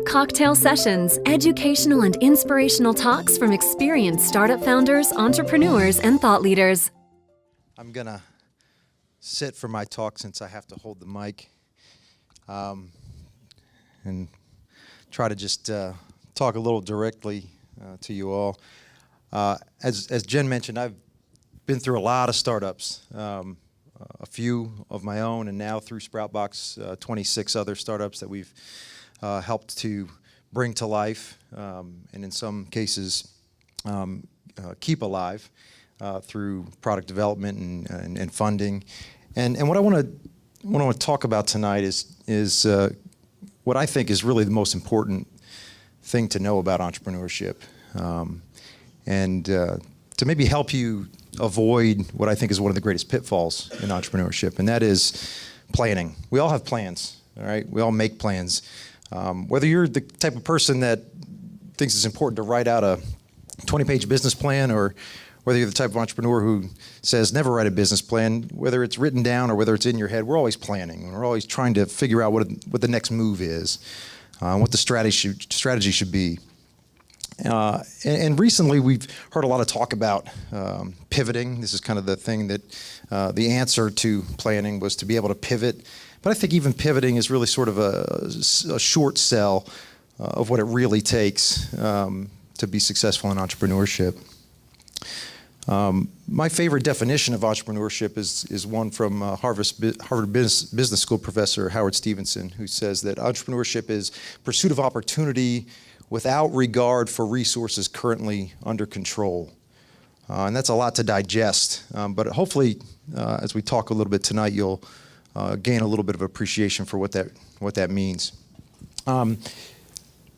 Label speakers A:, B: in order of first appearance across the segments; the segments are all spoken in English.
A: cocktail sessions, educational and inspirational talks from experienced startup founders, entrepreneurs, and thought leaders.
B: I'm going to sit for my talk since I have to hold the mic and try to just talk a little directly to you all. As Jen mentioned, I've been through a lot of startups, a few of my own, and now through Sproutbox, 26 other startups that we've helped to bring to life, and in some cases keep alive through product development and funding. And what I want to talk about tonight is what I think is really the most important thing to know about entrepreneurship, and to maybe help you avoid what I think is one of the greatest pitfalls in entrepreneurship, and that is planning. We all have plans, all right? We all make plans. Whether you're the type of person that thinks it's important to write out a 20-page business plan, or whether you're the type of entrepreneur who says never write a business plan, whether it's written down or whether it's in your head, we're always planning. We're always trying to figure out what the next move is, what the strategy should be. And recently we've heard a lot of talk about pivoting. This is kind of the thing that the answer to planning was to be able to pivot. But I think even pivoting is really sort of a short sell of what it really takes to be successful in entrepreneurship. My favorite definition of entrepreneurship is one from Harvard Business School professor Howard Stevenson, who says that entrepreneurship is pursuit of opportunity without regard for resources currently under control. And that's a lot to digest, but hopefully as we talk a little bit tonight, you'll gain a little bit of appreciation for what that means.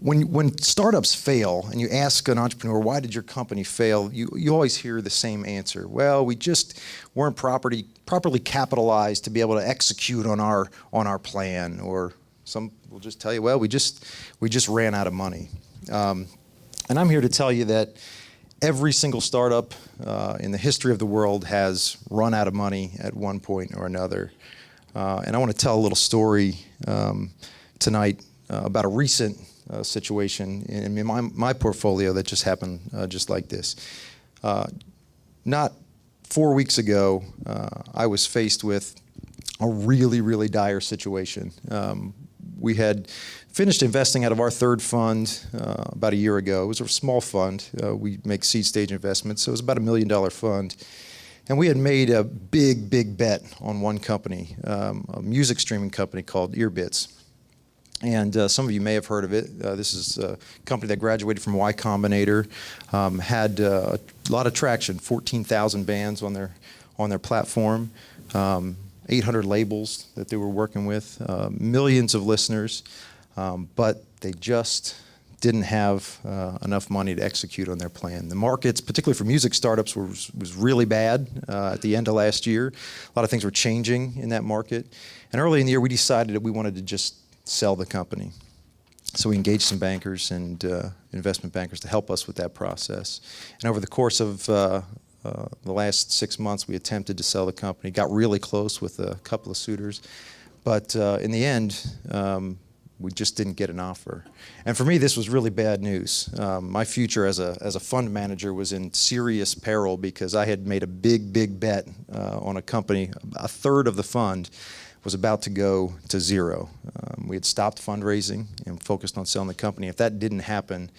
B: When startups fail and you ask an entrepreneur, why did your company fail, you always hear the same answer. Well, we just weren't properly capitalized to be able to execute on our plan, or some will just tell you, well, we just ran out of money. And I'm here to tell you that every single startup in the history of the world has run out of money at one point or another. And I want to tell a little story tonight about a recent situation in my portfolio that just happened just like this. Not 4 weeks ago, I was faced with a really, really dire situation. We had finished investing out of our third fund about a year ago. It was a small fund. We make seed stage investments, so it was about $1 million fund. And we had made a big bet on one company, a music streaming company called Earbits. And some of you may have heard of it. This is a company that graduated from Y Combinator, had a lot of traction, 14,000 bands on their platform, 800 labels that they were working with, millions of listeners, but they just didn't have enough money to execute on their plan. The markets, particularly for music startups, was really bad at the end of last year. A lot of things were changing in that market. And early in the year, we decided that we wanted to just sell the company. So we engaged some bankers and investment bankers to help us with that process. And over the course of the last 6 months, we attempted to sell the company, got really close with a couple of suitors. But in the end, we just didn't get an offer. And for me, this was really bad news. My future as a fund manager was in serious peril because I had made a big bet on a company. A third of the fund was about to go to zero. We had stopped fundraising and focused on selling the company. If that didn't happen,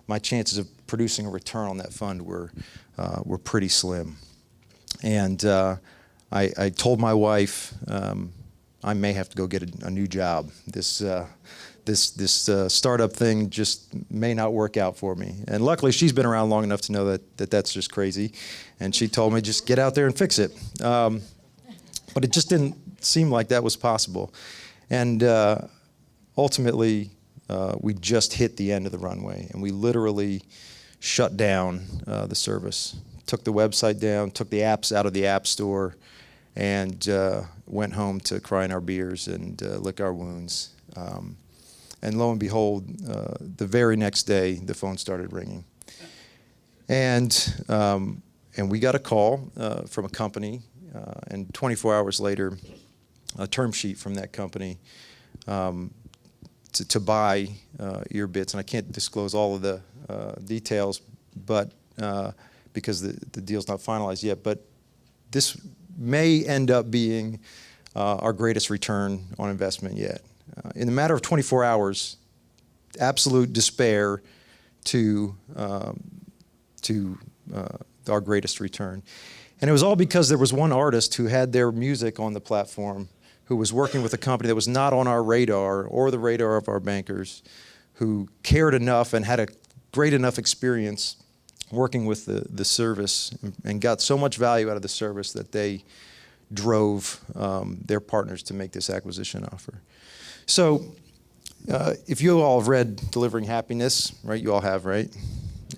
B: my chances of producing a return on that fund were pretty slim. And I told my wife, I may have to go get a new job. This startup thing just may not work out for me. And luckily, she's been around long enough to know that that's just crazy. And she told me, just get out there and fix it. But it just didn't seem like that was possible. And ultimately, we just hit the end of the runway. And we literally shut down the service. Took the website down, took the apps out of the App Store, and went home to cry in our beers and lick our wounds. And lo and behold, the very next day, the phone started ringing. And we got a call from a company, and 24 hours later, a term sheet from that company to buy Earbits, and I can't disclose all of the details, but because the deal's not finalized yet. But this may end up being our greatest return on investment yet. In the matter of 24 hours, absolute despair to our greatest return. And it was all because there was one artist who had their music on the platform, who was working with a company that was not on our radar or the radar of our bankers, who cared enough and had a great enough experience working with the service and got so much value out of the service that they drove their partners to make this acquisition offer. So if you all have read Delivering Happiness, right? You all have, right?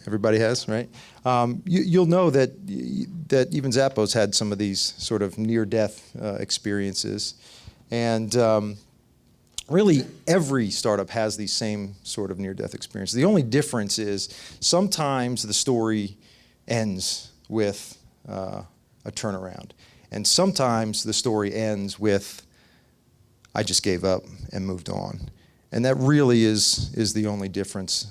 B: Everybody has, right? You'll know that even Zappos had some of these sort of near-death experiences. And really, every startup has these same sort of near-death experiences. The only difference is sometimes the story ends with a turnaround. And sometimes the story ends with, I just gave up and moved on. And that really is the only difference.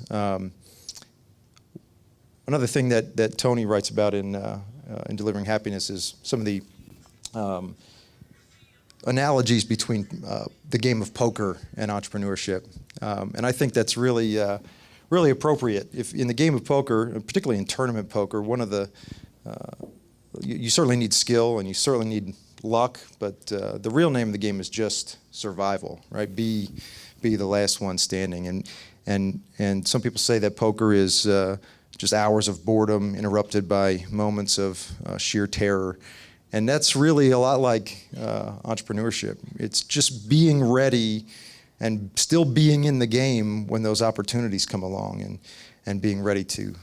B: Another thing that Tony writes about in Delivering Happiness is some of the analogies between the game of poker and entrepreneurship. And I think that's really appropriate. If in the game of poker, particularly in tournament poker, one of the you certainly need skill and you certainly need luck, but the real name of the game is just survival, right? Be the last one standing. And some people say that poker is just hours of boredom interrupted by moments of sheer terror. And that's really a lot like entrepreneurship. It's just being ready and still being in the game when those opportunities come along and being ready to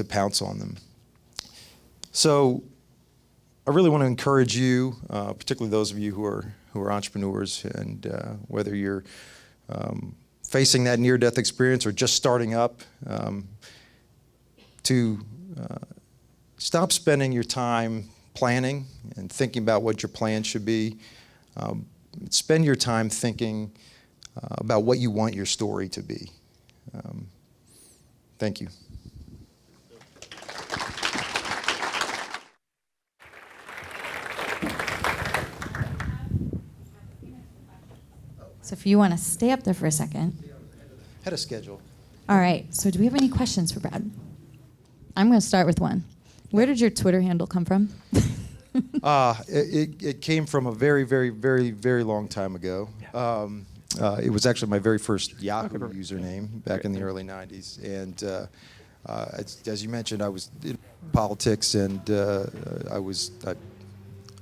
B: pounce on them. So I really want to encourage you, particularly those of you who are entrepreneurs, and whether you're facing that near-death experience or just starting up, to stop spending your time planning and thinking about what your plan should be. Spend your time thinking about what you want your story to be. Thank you.
C: So if you want to stay up there for a second.
B: Had a schedule.
C: All right. So do we have any questions for Brad? I'm going to start with one. Where did your Twitter handle come from?
B: It came from a very, very, very, very long time ago. It was actually my very first Yahoo username back in the early 90s. And as you mentioned, I was in politics, and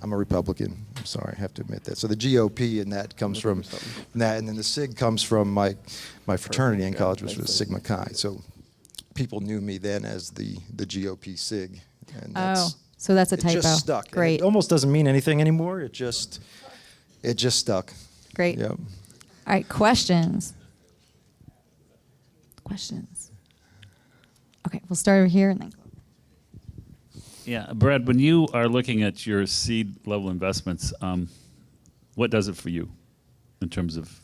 B: I'm a Republican. I'm sorry, I have to admit that. So the GOP in that comes from that, and then the SIG comes from my fraternity in college, which was Sigma Chi. So people knew me then as the GOP SIG. And
C: so that's a typo.
B: It just stuck.
C: Great.
B: It almost doesn't mean anything anymore. It just stuck.
C: Great.
B: Yep.
C: All right, questions. Questions. Okay, we'll start over here and then go.
D: Yeah, Brad, when you are looking at your seed level investments, what does it for you in terms of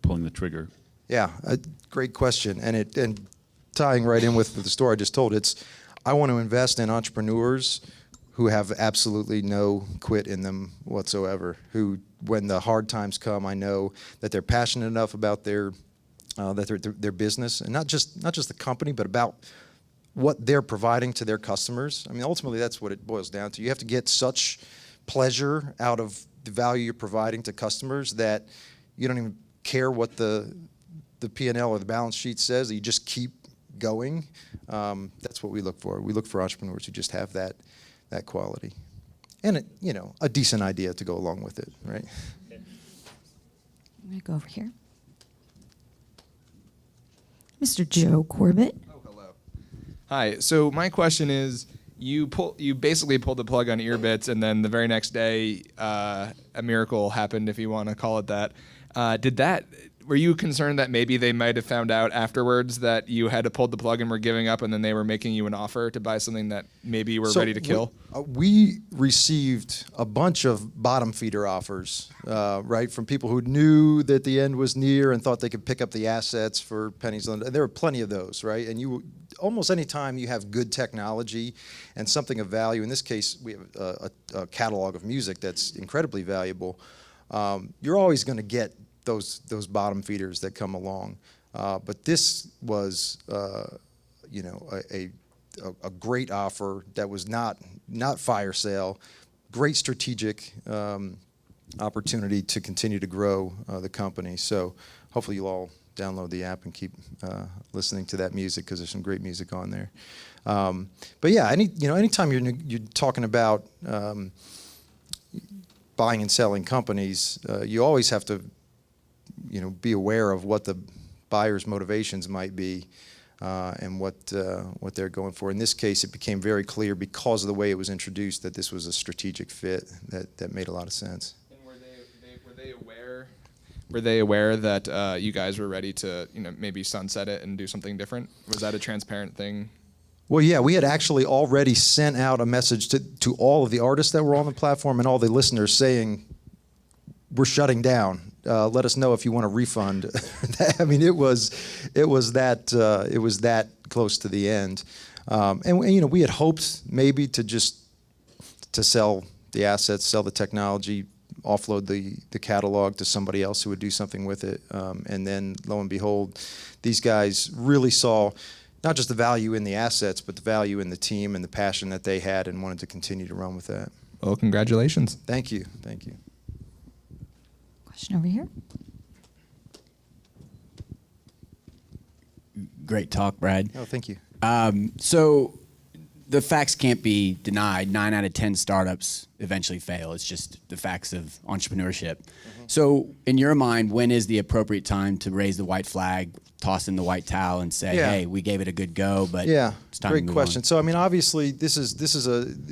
D: pulling the trigger?
B: Yeah, a great question. And tying right in with the story I just told, I want to invest in entrepreneurs who have absolutely no quit in them whatsoever, who, when the hard times come, I know that they're passionate enough about their business, and not just the company, but about what they're providing to their customers. I mean, ultimately, that's what it boils down to. You have to get such pleasure out of the value you're providing to customers that you don't even care what the P&L or the balance sheet says. You just keep going. That's what we look for. We look for entrepreneurs who just have that quality, and a decent idea to go along with it, right?
C: I'm going to go over here. Mr. Joe Corbett.
E: Hi. So my question is, you basically pulled the plug on Earbits, and then the very next day, a miracle happened, if you want to call it that. were you concerned that maybe they might have found out afterwards that you had pulled the plug and were giving up, and then they were making you an offer to buy something that maybe you were ready to kill?
B: We received a bunch of bottom feeder offers, right, from people who knew that the end was near and thought they could pick up the assets for pennies. And there were plenty of those, right? And almost any time you have good technology and something of value, in this case, we have a catalog of music that's incredibly valuable, you're always going to get those bottom feeders that come along. But this was, a great offer that was not fire sale, great strategic opportunity to continue to grow the company. So hopefully you'll all download the app and keep listening to that music, because there's some great music on there. But yeah, anytime you're talking about buying and selling companies, you always have to be aware of what the buyer's motivations might be, and what they're going for. In this case, it became very clear, because of the way it was introduced, that this was a strategic fit that made a lot of sense.
E: And were they aware that you guys were ready to maybe sunset it and do something different? Was that a transparent thing?
B: Well, yeah, we had actually already sent out a message to all of the artists that were on the platform and all the listeners saying, we're shutting down. Let us know if you want a refund. I mean, it was that close to the end, and we had hoped maybe to sell the assets, sell the technology, offload the catalog to somebody else who would do something with it, and then lo and behold, these guys really saw not just the value in the assets, but the value in the team and the passion that they had, and wanted to continue to run with that.
E: Well, congratulations.
B: Thank you.
C: Question over here.
F: Great talk, Brad.
B: Oh, thank you.
F: So the facts can't be denied. 9 out of 10 startups eventually fail. It's just the facts of entrepreneurship. Mm-hmm. So in your mind, when is the appropriate time to raise the white flag, toss in the white towel, and say, hey, we gave it a good go, but it's time to move
B: question.
F: on?
B: So, I mean, obviously, this is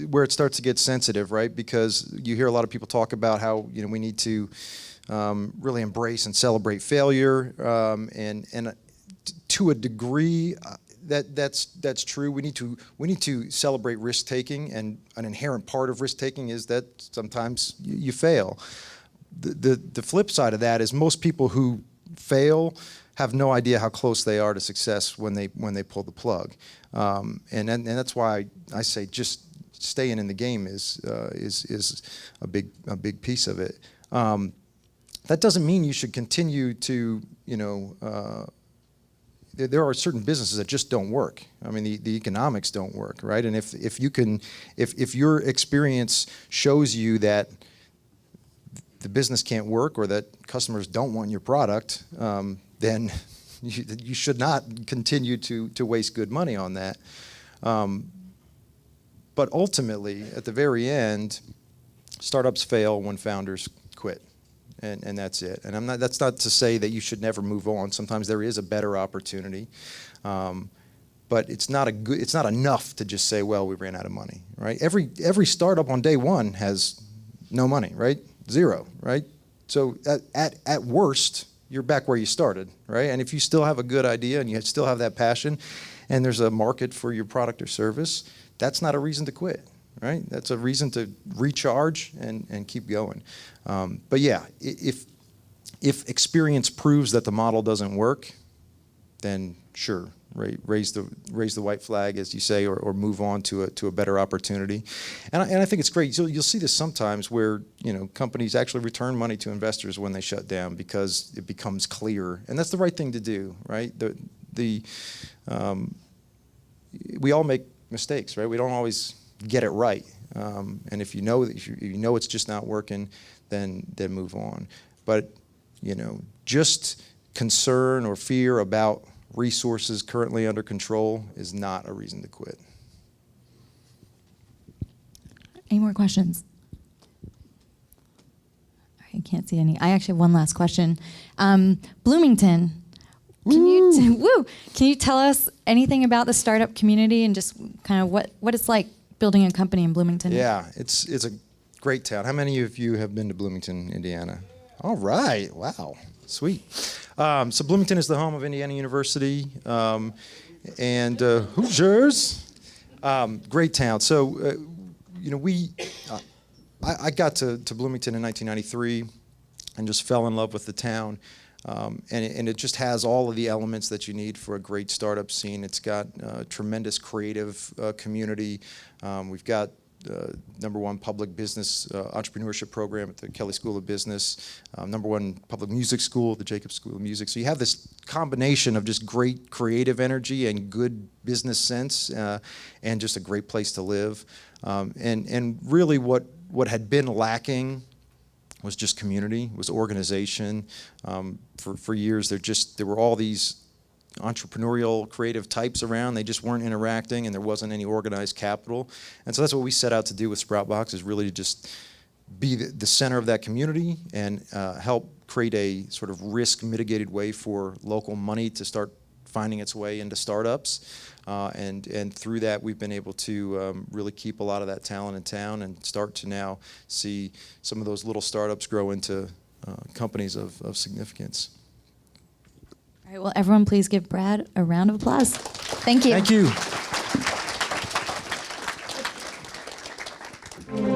B: where it starts to get sensitive, right? Because you hear a lot of people talk about how we need to really embrace and celebrate failure, and to a degree, that's true. We need to celebrate risk taking, and an inherent part of risk taking is that sometimes you fail. The flip side of that is most people who fail have no idea how close they are to success when they pull the plug, and that's why I say just staying in the game is a big piece of it. That doesn't mean you should continue to, there are certain businesses that just don't work. I mean, the economics don't work, right? And if your experience shows you that the business can't work, or that customers don't want your product, then you should not continue to waste good money on that. But ultimately, at the very end, startups fail when founders quit. And that's it. And that's not to say that you should never move on. Sometimes there is a better opportunity, but it's not enough to just say, well, we ran out of money, right? Every startup on day one has no money, right? Zero, right? So at worst, you're back where you started, right? And if you still have a good idea and you still have that passion, and there's a market for your product or service, that's not a reason to quit. Right? That's a reason to recharge and keep going. But yeah, if experience proves that the model doesn't work, then sure, raise the white flag, as you say, or move on to a better opportunity. And I think it's great. You'll see this sometimes where companies actually return money to investors when they shut down, because it becomes clear, and that's the right thing to do, right? We all make mistakes, right? We don't always get it right, and if you know it's just not working, then move on. But just concern or fear about resources currently under control is not a reason to quit.
C: Any more questions? I can't see any. I actually have one last question. Bloomington, can you tell us anything about the startup community and just kind of what it's like building a company in Bloomington?
B: Yeah, it's a great town. How many of you have been to Bloomington, Indiana? All right, wow. Sweet. So Bloomington is the home of Indiana University, and Hoosiers. Great town. So, I got to Bloomington in 1993 and just fell in love with the town. And it just has all of the elements that you need for a great startup scene. It's got a tremendous creative community. We've got #1 public business entrepreneurship program at the Kelley School of Business, #1 public music school, the Jacobs School of Music. So you have this combination of just great creative energy and good business sense, and just a great place to live. And really what had been lacking was just community, was organization. For years, there were all these entrepreneurial, creative types around. They just weren't interacting, and there wasn't any organized capital. And so that's what we set out to do with Sproutbox, is really to just be the center of that community and help create a sort of risk-mitigated way for local money to start finding its way into startups. And through that, we've been able to really keep a lot of that talent in town and start to now see some of those little startups grow into companies of significance.
C: All right, well, everyone please give Brad a round of applause. Thank you.
B: Thank you.